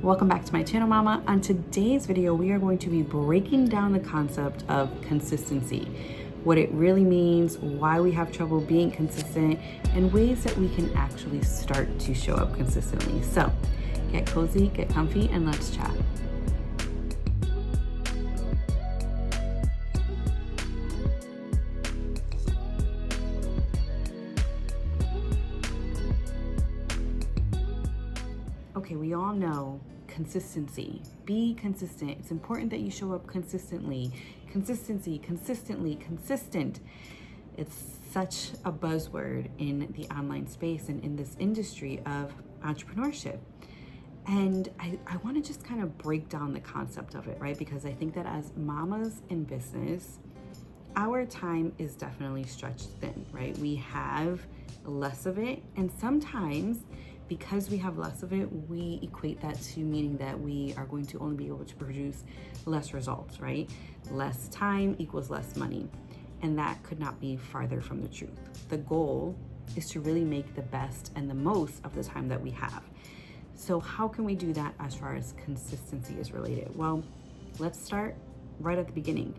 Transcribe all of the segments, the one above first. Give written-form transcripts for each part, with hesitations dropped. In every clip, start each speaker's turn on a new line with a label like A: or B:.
A: Welcome back to my channel, Mama. On today's video, we are going to be breaking down the concept of consistency, what it really means, why we have trouble being consistent, and ways that we can actually start to show up consistently. So get cozy, get comfy, and let's chat. Okay, we all know consistency. Be consistent. It's important that you show up consistently. Consistency, consistently, consistent. It's such a buzzword in the online space and in this industry of entrepreneurship. And I want to just kind of break down the concept of it, right? Because I think that as mamas in business, our time is definitely stretched thin, right? We have less of it, and sometimes because we have less of it, we equate that to meaning that we are going to only be able to produce less results, right? Less time equals less money. And that could not be farther from the truth. The goal is to really make the best and the most of the time that we have. So how can we do that as far as consistency is related? Well, let's start right at the beginning.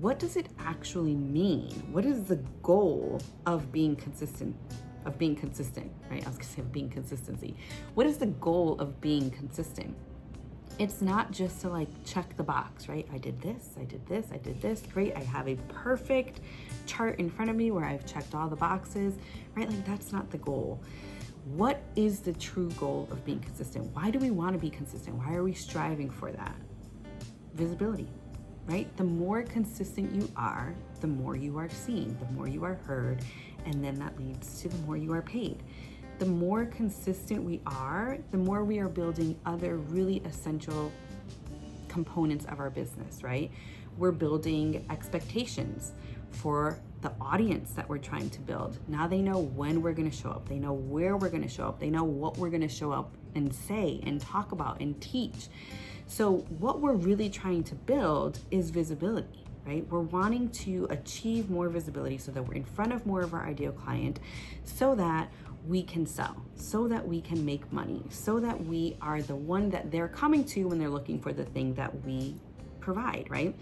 A: What does it actually mean? What is the goal of being consistent? Right? I was gonna say being consistency. What is the goal of being consistent? It's not just to like check the box, right? I did this, I did this, I did this. Great, I have a perfect chart in front of me where I've checked all the boxes, right? Like that's not the goal. What is the true goal of being consistent? Why do we want to be consistent? Why are we striving for that? Visibility, right? The more consistent you are, the more you are seen, the more you are heard, and then that leads to the more you are paid. The more consistent we are, the more we are building other really essential components of our business, right? We're building expectations for the audience that we're trying to build. Now they know when we're going to show up. They know where we're going to show up. They know what we're going to show up and say and talk about and teach. So what we're really trying to build is visibility. Right? We're wanting to achieve more visibility so that we're in front of more of our ideal client so that we can sell, so that we can make money, so that we are the one that they're coming to when they're looking for the thing that we provide, right?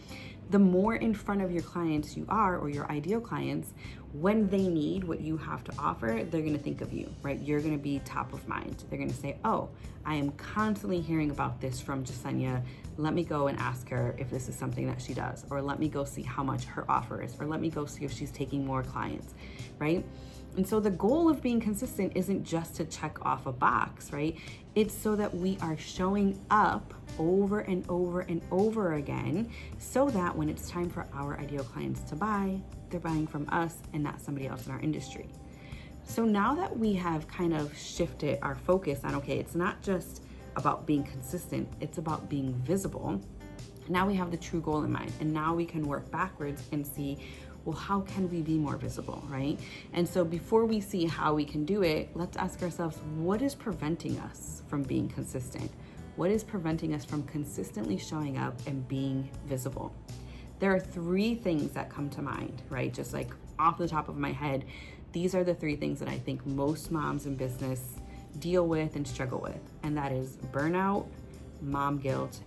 A: The more in front of your clients you are, or your ideal clients, when they need what you have to offer, they're going to think of you, right? You're going to be top of mind. They're going to say, oh, I am constantly hearing about this from Jasenia. Let me go and ask her if this is something that she does, or let me go see how much her offer is, or let me go see if she's taking more clients, right? And so the goal of being consistent isn't just to check off a box, right? It's so that we are showing up over and over and over again so that when it's time for our ideal clients to buy, they're buying from us and not somebody else in our industry. So now that we have kind of shifted our focus on, okay, it's not just about being consistent, it's about being visible. Now we have the true goal in mind, and now we can work backwards and see, well, how can we be more visible, right? And so before we see how we can do it, let's ask ourselves, what is preventing us from being consistent? What is preventing us from consistently showing up and being visible? There are three things that come to mind, right? Just like off the top of my head, these are the three things that I think most moms in business deal with and struggle with. And that is burnout, mom guilt,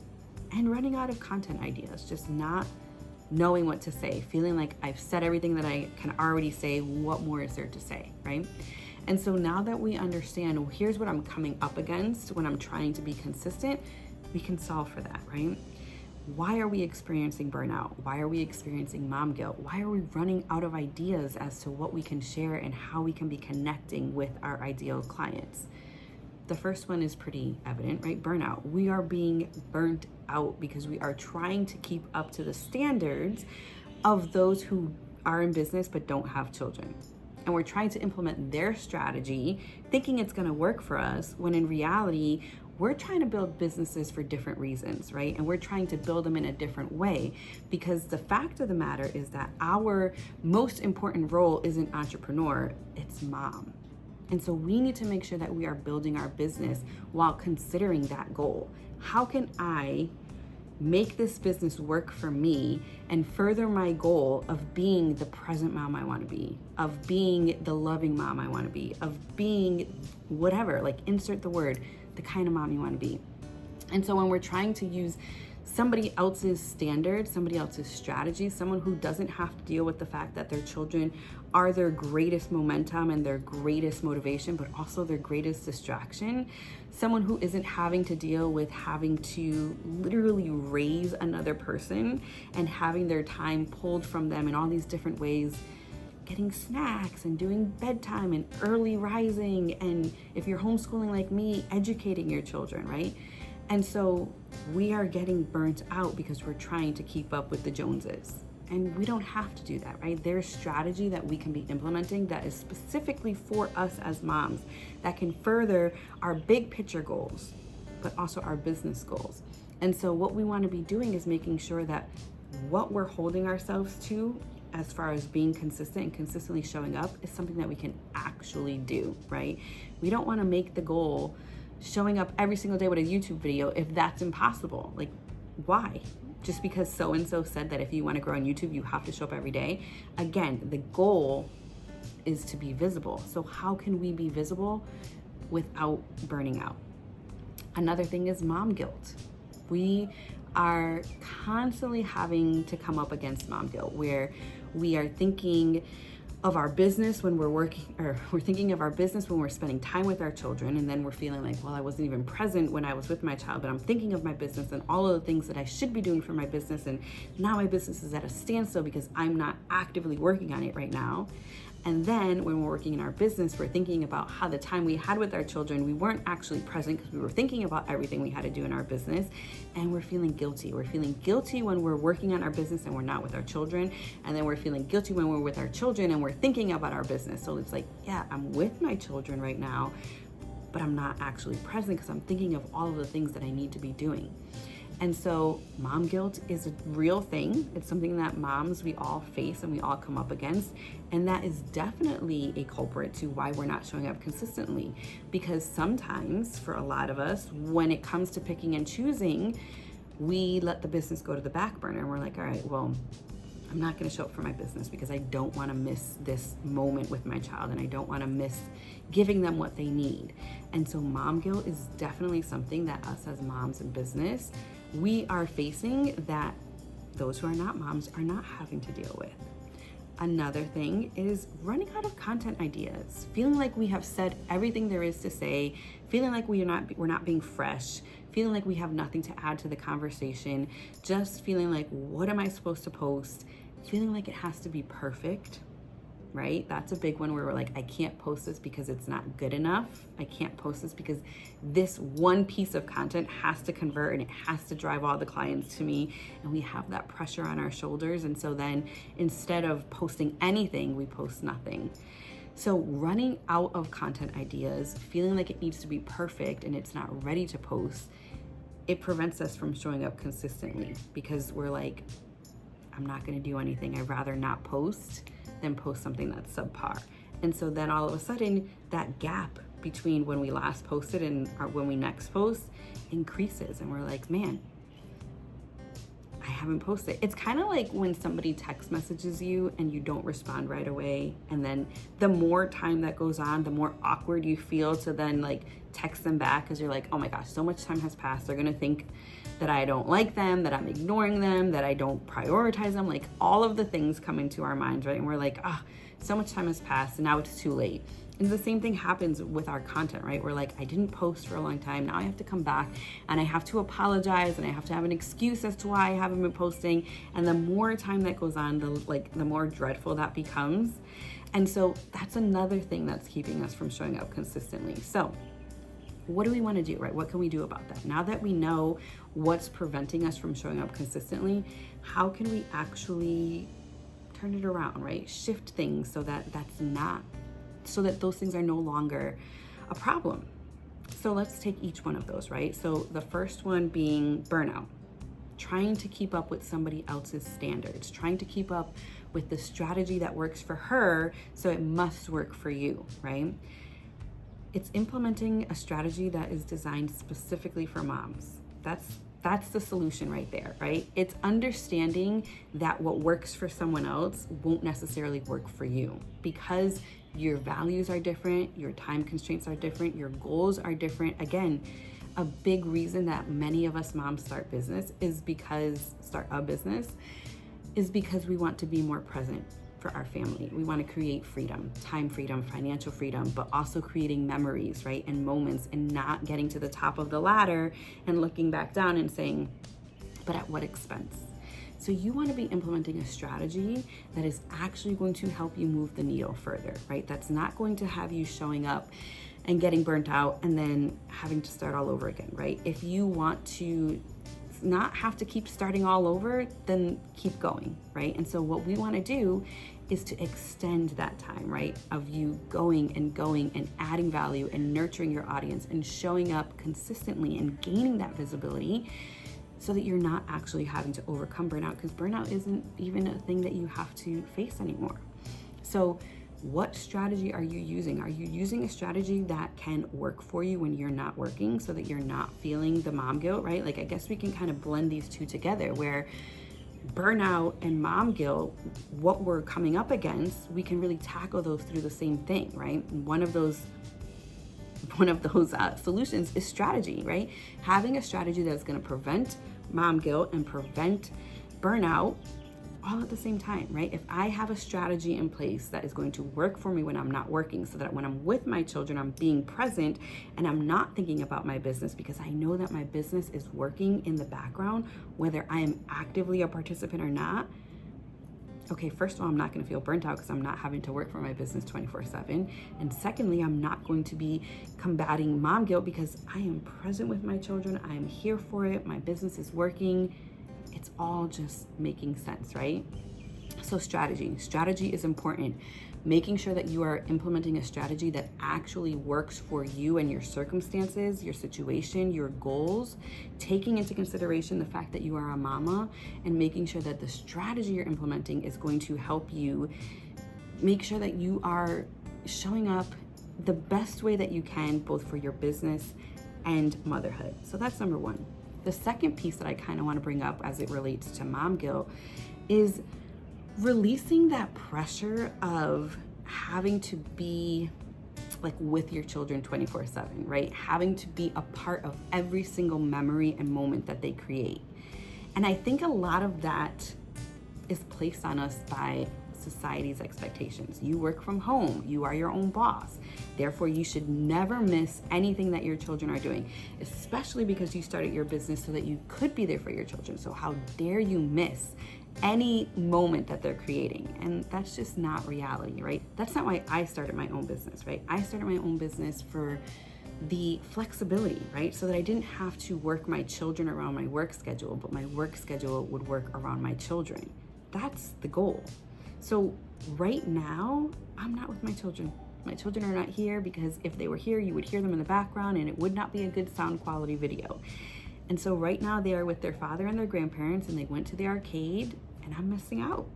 A: and running out of content ideas, just not knowing what to say, feeling like I've said everything that I can already say, what more is there to say, right? And so now that we understand, well, here's what I'm coming up against when I'm trying to be consistent, we can solve for that, right? Why are we experiencing burnout? Why are we experiencing mom guilt? Why are we running out of ideas as to what we can share and how we can be connecting with our ideal clients? The first one is pretty evident, right? Burnout. We are being burnt out because we are trying to keep up to the standards of those who are in business but don't have children. And we're trying to implement their strategy, thinking it's going to work for us, when in reality, we're trying to build businesses for different reasons, right? And we're trying to build them in a different way, because the fact of the matter is that our most important role isn't entrepreneur, it's mom. And so we need to make sure that we are building our business while considering that goal. How can I make this business work for me and further my goal of being the present mom I want to be, of being the loving mom I want to be, of being whatever, like insert the word, the kind of mom you want to be. And so when we're trying to use somebody else's standard, somebody else's strategy, someone who doesn't have to deal with the fact that their children are their greatest momentum and their greatest motivation, but also their greatest distraction, someone who isn't having to deal with having to literally raise another person and having their time pulled from them in all these different ways, getting snacks and doing bedtime and early rising, and if you're homeschooling like me, educating your children, right? And so we are getting burnt out because we're trying to keep up with the Joneses. And we don't have to do that, right? There's strategy that we can be implementing that is specifically for us as moms, that can further our big picture goals, but also our business goals. And so what we want to be doing is making sure that what we're holding ourselves to as far as being consistent and consistently showing up is something that we can actually do, right? We don't want to make the goal showing up every single day with a YouTube video if that's impossible. Like, why? Just because so-and-so said that if you want to grow on YouTube, you have to show up every day. Again, the goal is to be visible. So how can we be visible without burning out? Another thing is mom guilt. We are constantly having to come up against mom guilt, where we are thinking of our business when we're working, or we're thinking of our business when we're spending time with our children, and then we're feeling like, well, I wasn't even present when I was with my child, but I'm thinking of my business and all of the things that I should be doing for my business, and now my business is at a standstill because I'm not actively working on it right now. And then when we're working in our business, we're thinking about how the time we had with our children, we weren't actually present because we were thinking about everything we had to do in our business, and we're feeling guilty. We're feeling guilty when we're working on our business and we're not with our children, and then we're feeling guilty when we're with our children and we're thinking about our business. So it's like, yeah, I'm with my children right now, but I'm not actually present because I'm thinking of all of the things that I need to be doing. And so mom guilt is a real thing. It's something that moms, we all face and we all come up against. And that is definitely a culprit to why we're not showing up consistently. Because sometimes for a lot of us, when it comes to picking and choosing, we let the business go to the back burner. And we're like, all right, well, I'm not going to show up for my business because I don't want to miss this moment with my child, and I don't want to miss giving them what they need. And so mom guilt is definitely something that us as moms in business, we are facing, that those who are not moms are not having to deal with. Another thing is running out of content ideas, feeling like we have said everything there is to say, feeling like we're not being fresh, feeling like we have nothing to add to the conversation, just feeling like, what am I supposed to post? Feeling like it has to be perfect, right? That's a big one where we're like, I can't post this because it's not good enough. I can't post this because this one piece of content has to convert and it has to drive all the clients to me. And we have that pressure on our shoulders. And so then instead of posting anything, we post nothing. So running out of content ideas, feeling like it needs to be perfect and it's not ready to post, it prevents us from showing up consistently because we're like, I'm not going to do anything. I'd rather not post than post something that's subpar. And so then all of a sudden that gap between when we last posted and when we next post increases. And we're like, man, I haven't posted. It's kind of like when somebody text messages you and you don't respond right away. And then the more time that goes on, the more awkward you feel to then like text them back because you're like, oh my gosh, so much time has passed. They're going to think that I don't like them, that I'm ignoring them, that I don't prioritize them. Like all of the things come into our minds, right? And we're like, so much time has passed and now it's too late. And the same thing happens with our content, right? We're like, I didn't post for a long time. Now I have to come back and I have to apologize and I have to have an excuse as to why I haven't been posting. And the more time that goes on, the more dreadful that becomes. And so that's another thing that's keeping us from showing up consistently. So what do we want to do, right? What can we do about that? Now that we know what's preventing us from showing up consistently, how can we actually turn it around, right? Shift things so that those things are no longer a problem. So let's take each one of those, right? So the first one being burnout, trying to keep up with somebody else's standards, trying to keep up with the strategy that works for her, so it must work for you, right? It's implementing a strategy that is designed specifically for moms. That's the solution right there, right? It's understanding that what works for someone else won't necessarily work for you because your values are different, your time constraints are different, your goals are different. Again, a big reason that many of us moms start a business is because we want to be more present for our family. We want to create freedom, time freedom, financial freedom, but also creating memories, right? And moments, and not getting to the top of the ladder and looking back down and saying, but at what expense? So you want to be implementing a strategy that is actually going to help you move the needle further, right? That's not going to have you showing up and getting burnt out and then having to start all over again, right? If you want to not have to keep starting all over, then keep going, right? And so what we want to do is to extend that time, right? Of you going and adding value and nurturing your audience and showing up consistently and gaining that visibility so that you're not actually having to overcome burnout, because burnout isn't even a thing that you have to face anymore. So what strategy are you using? Are you using a strategy that can work for you when you're not working so that you're not feeling the mom guilt, right? Like, I guess we can kind of blend these two together, where burnout and mom guilt, what we're coming up against, we can really tackle those through the same thing, right? One of those solutions is strategy, right? Having a strategy that's going to prevent mom guilt and prevent burnout all at the same time, right? If I have a strategy in place that is going to work for me when I'm not working, so that when I'm with my children, I'm being present and I'm not thinking about my business, because I know that my business is working in the background, whether I am actively a participant or not. Okay, first of all, I'm not going to feel burnt out because I'm not having to work for my business 24/7. And secondly, I'm not going to be combating mom guilt because I am present with my children. I am here for it. My business is working. It's all just making sense, right? So strategy is important. Making sure that you are implementing a strategy that actually works for you and your circumstances, your situation, your goals, taking into consideration the fact that you are a mama, and making sure that the strategy you're implementing is going to help you make sure that you are showing up the best way that you can, both for your business and motherhood. So that's number one. The second piece that I kind of want to bring up as it relates to mom guilt is releasing that pressure of having to be like with your children 24/7, right? Having to be a part of every single memory and moment that they create. And I think a lot of that is placed on us by society's expectations. You work from home, you are your own boss. Therefore, you should never miss anything that your children are doing, especially because you started your business so that you could be there for your children. So how dare you miss any moment that they're creating? And that's just not reality, right? That's not why I started my own business, right? I started my own business for the flexibility, right? So that I didn't have to work my children around my work schedule, but my work schedule would work around my children. That's the goal. So right now, I'm not with my children. My children are not here because if they were here, you would hear them in the background and it would not be a good sound quality video. And so right now they are with their father and their grandparents, and they went to the arcade, and I'm missing out.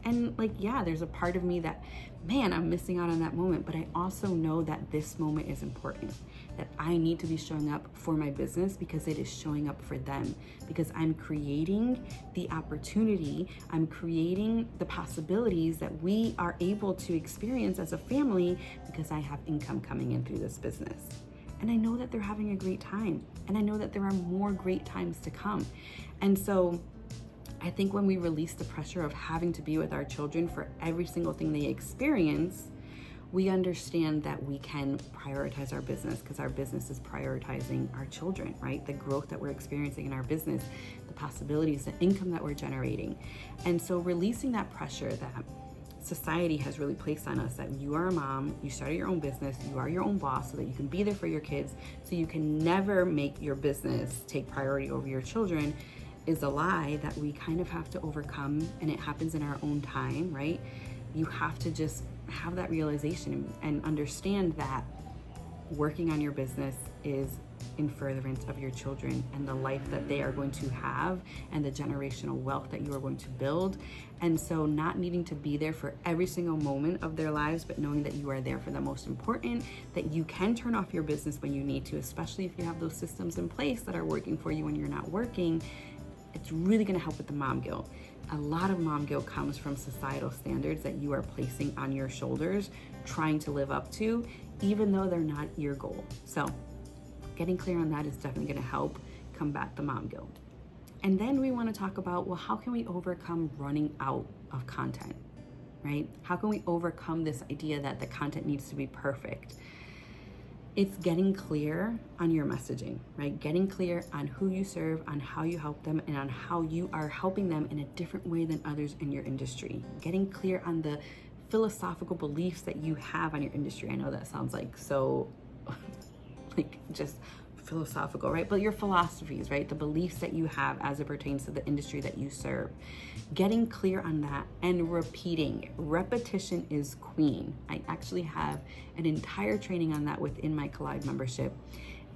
A: And like, yeah, there's a part of me that, man, I'm missing out on that moment. But I also know that this moment is important, that I need to be showing up for my business because it is showing up for them, because I'm creating the opportunity, I'm creating the possibilities that we are able to experience as a family because I have income coming in through this business. And I know that they're having a great time, and I know that there are more great times to come. And so I think when we release the pressure of having to be with our children for every single thing they experience, we understand that we can prioritize our business, because our business is prioritizing our children, right? The growth that we're experiencing in our business, the possibilities, the income that we're generating. And so releasing that pressure that society has really placed on us, that you are a mom, you started your own business, you are your own boss, so that you can be there for your kids, so you can never make your business take priority over your children, is a lie that we kind of have to overcome, and it happens in our own time, right? You have to just have that realization and understand that working on your business is in furtherance of your children and the life that they are going to have and the generational wealth that you are going to build. And so not needing to be there for every single moment of their lives, but knowing that you are there for the most important, that you can turn off your business when you need to, especially if you have those systems in place that are working for you when you're not working. It's really going to help with the mom guilt. A lot of mom guilt comes from societal standards that you are placing on your shoulders, trying to live up to, even though they're not your goal. So Getting clear on that is definitely going to help combat the mom guilt. And then we want to talk about, well, how can we overcome running out of content, right? How can we overcome this idea that the content needs to be perfect? It's getting clear on your messaging, right? Getting clear on who you serve, on how you help them, and on how you are helping them in a different way than others in your industry. Getting clear on the philosophical beliefs that you have on your industry. I know that sounds like so, like just philosophical, right? But your philosophies, right? The beliefs that you have as it pertains to the industry that you serve. Getting clear on that and repeating. Repetition is queen. I actually have an entire training on that within my Collide membership.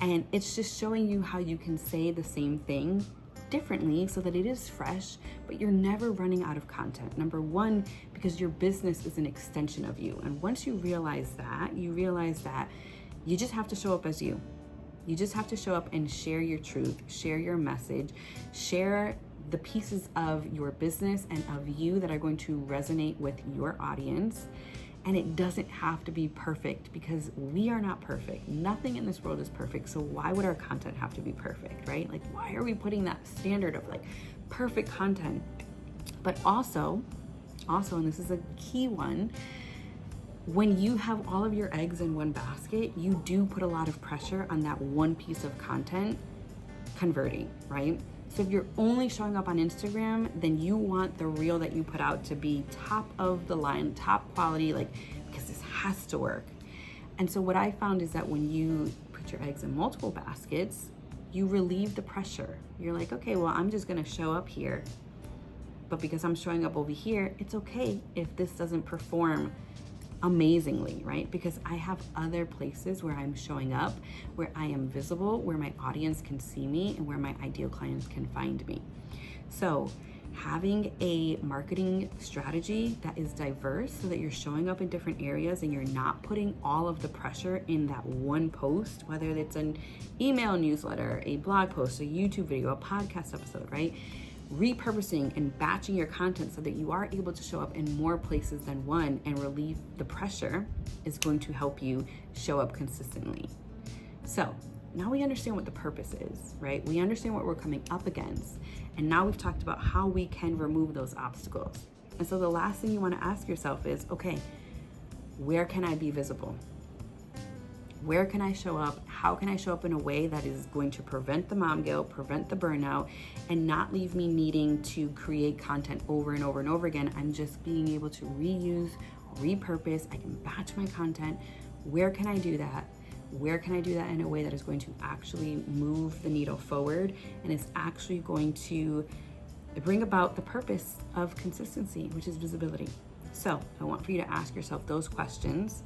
A: And it's just showing you how you can say the same thing differently so that it is fresh, but you're never running out of content. Number one, because your business is an extension of you. And once you realize that, you just have to show up as you. You just have to show up and share your truth, share your message, share the pieces of your business and of you that are going to resonate with your audience. And it doesn't have to be perfect because we are not perfect. Nothing in this world is perfect. So why would our content have to be perfect, right? Like, why are we putting that standard of like perfect content? But also, and this is a key one, when you have all of your eggs in one basket, you do put a lot of pressure on that one piece of content converting, right? So if you're only showing up on Instagram, then you want the reel that you put out to be top of the line, top quality, like, because this has to work. And so what I found is that when you put your eggs in multiple baskets, you relieve the pressure. You're like, okay, well, I'm just gonna show up here. But because I'm showing up over here, it's okay if this doesn't perform amazingly, right? Because I have other places where I'm showing up, where I am visible, where my audience can see me, and where my ideal clients can find me. So having a marketing strategy that is diverse so that you're showing up in different areas and you're not putting all of the pressure in that one post, whether it's an email newsletter, a blog post, a YouTube video, a podcast episode, right? Repurposing and batching your content so that you are able to show up in more places than one and relieve the pressure is going to help you show up consistently. So now we understand what the purpose is, right? We understand what we're coming up against. And now we've talked about how we can remove those obstacles. And so the last thing you want to ask yourself is, okay, where can I be visible? Where can I show up? How can I show up in a way that is going to prevent the mom guilt, prevent the burnout, and not leave me needing to create content over and over and over again? I'm just being able to reuse, repurpose. I can batch my content. Where can I do that? Where can I do that in a way that is going to actually move the needle forward and is actually going to bring about the purpose of consistency, which is visibility? So I want for you to ask yourself those questions.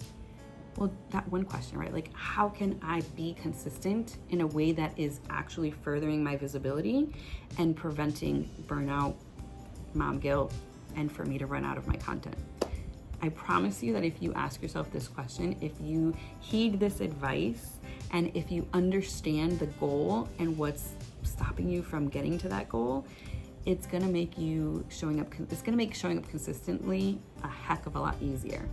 A: Well, that one question, right? Like, how can I be consistent in a way that is actually furthering my visibility and preventing burnout, mom guilt, and for me to run out of my content? I promise you that if you ask yourself this question, if you heed this advice, and if you understand the goal and what's stopping you from getting to that goal, it's gonna make showing up consistently a heck of a lot easier.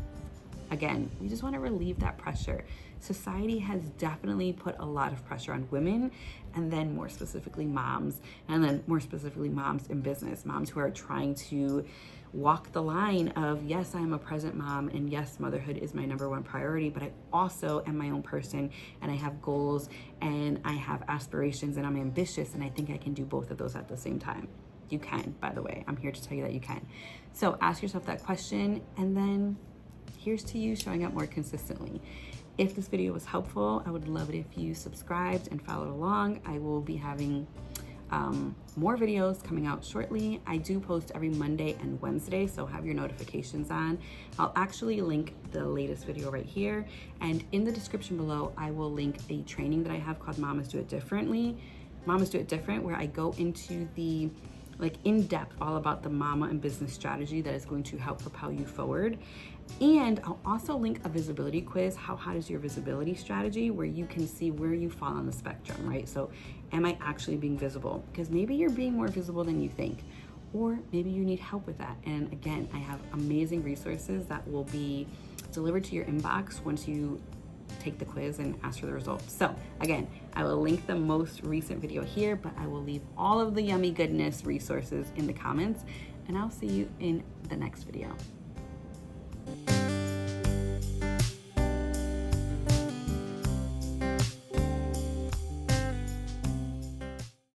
A: Again, we just want to relieve that pressure. Society has definitely put a lot of pressure on women, and then more specifically moms, and then more specifically moms in business, moms who are trying to walk the line of, yes, I'm a present mom, and yes, motherhood is my number one priority, but I also am my own person, and I have goals, and I have aspirations, and I'm ambitious, and I think I can do both of those at the same time. You can, by the way. I'm here to tell you that you can. So ask yourself that question, and then here's to you showing up more consistently. If this video was helpful, I would love it if you subscribed and followed along. I will be having more videos coming out shortly. I do post every Monday and Wednesday, so have your notifications on. I'll actually link the latest video right here. And in the description below, I will link a training that I have called Mamas Do It Differently. Mamas Do It Different, where I go into the in depth all about the mama and business strategy that is going to help propel you forward. And I'll also link a visibility quiz. How hot is your visibility strategy, where you can see where you fall on the spectrum, right? So am I actually being visible? Because maybe you're being more visible than you think, or maybe you need help with that. And again, I have amazing resources that will be delivered to your inbox once you take the quiz and ask for the results. So again, I will link the most recent video here, but I will leave all of the yummy goodness resources in the comments, and I'll see you in the next video.